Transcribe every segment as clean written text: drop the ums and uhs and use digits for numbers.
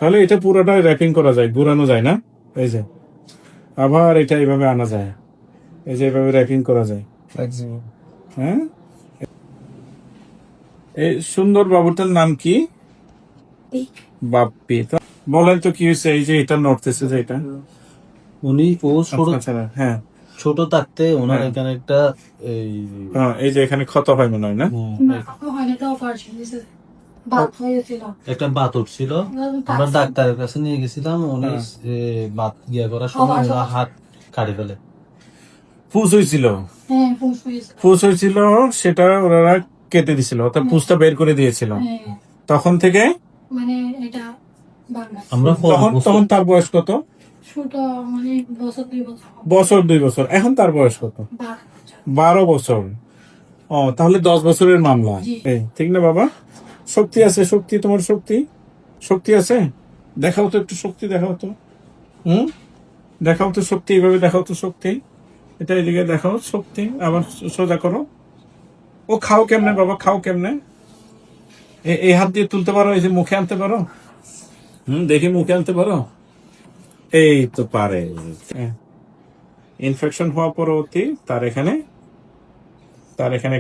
তাহলে এটা পুরোটা র্যাপিং করা যায়, ঘুরানো যায় না? এই যে আবার এটা এইভাবে আনা যায়, এই যে এইভাবে র্যাপিং করা যায়। হ্যাঁ, এই সুন্দর বাবুটার নাম কি? বাপ্পি। তো বলেন তো কি হয়েছে? এই যে এটা নড়তেছে যে এটা উনি ও ছোট হ্যাঁ ছোট থাকতে ওনার হ্যাঁ। এখানে একটা এই এই যে এখানে ক্ষত হয় মনে হয় না? একটা বাত উঠছিল, আমরা ডাক্তারের কাছে নিয়ে গেছিলাম, উনি বাত গিয়া করার সময় ওনার হাত কাটে ফেলে। ফুস হয়েছিল, ফুস হয়েছিল, সেটা ওনারা কেটে দিছিল, অর্থাৎ ফুসটা বের করে দিয়েছিল। তখন থেকে আমরা তখন তার বয়স কত? বছর 2 বছর। এখন তার বয়স কত? 12 বছর। ও, তাহলে 10 বছরের মামলা। ঠিক না বাবা? শক্তি আছে, শক্তি, তোমার শক্তি, শক্তি আছে। দেখাও তো একটু শক্তি, দেখাও তো। দেখাও তো শক্তি, এইভাবে দেখাও তো শক্তি। এটা এদিকে দেখাও শক্তি, আবার সোজা করো। ও খাও কেমনে বাবা, খাও কেমনে? এই হাত দিয়ে তুলতে পারো? এই যে মুখে আনতে পারো? দেখি মুখে আনতে পারো? এই তো পারে। ইনফেকশন হওয়া পরবর্তী তার এখানে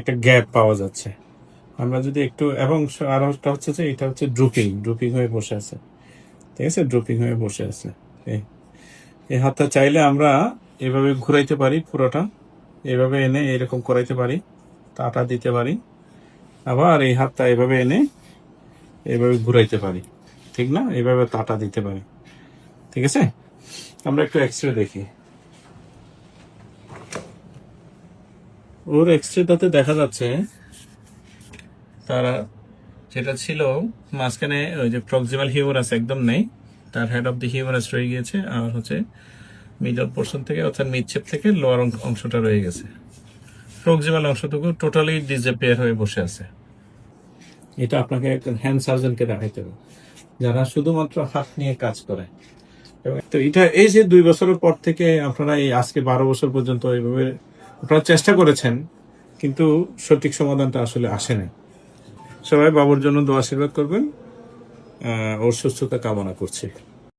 একটা গ্যাপ পাওয়া যাচ্ছে। আমরা যদি একটু, এবং আরো একটা হচ্ছে যে এটা হচ্ছে ড্রুপিং হয়ে বসে আছে। ঠিক আছে, ড্রুপিং হয়ে বসে আছে। এই হাতটা চাইলে আমরা এভাবে ঘুরাইতে পারি, পুরোটা এভাবে এনে এরকম করাইতে পারি, টাটা দিতে পারি। আবার এই হাতটা এভাবে এনে এভাবে ঘুরাইতে পারি, ঠিক না? এভাবে টাটা দিতে পারি। ঠিক আছে, আমরা একটু এক্সরে দেখি। ওর এক্সরেটাতে দেখা যাচ্ছে তারা যেটা ছিল মাঝখানে ওই যে প্রক্সিমাল হিউমারাস একদম নেই, তার হেড অফ দি হিউমারাস রয়ে গিয়েছে, আর হচ্ছে মিডল পোর্শন থেকে অর্থাৎ মিডশেপ থেকে লোয়ার অংশটা রয়ে গেছে। প্রক্সিমাল অংশটুকু টোটালি ডিসঅ্যাপিয়ার হয়ে বসে আছে। এটা আপনাকে একজন হ্যান্ড সার্জনকে দেখাইতে হবে, যারা শুধুমাত্র হাত নিয়ে কাজ করে। এবং তো এটা এই যে 2 বছরের পর থেকে আপনারা এই আজকে 12 বছর পর্যন্ত এইভাবে আপনারা চেষ্টা করেছেন, কিন্তু সঠিক সমাধানটা আসলে আসে নাই। সবাই বাবুর জন্য দোয়া আশীর্বাদ করবেন, ওর সুস্থতা কামনা করছি।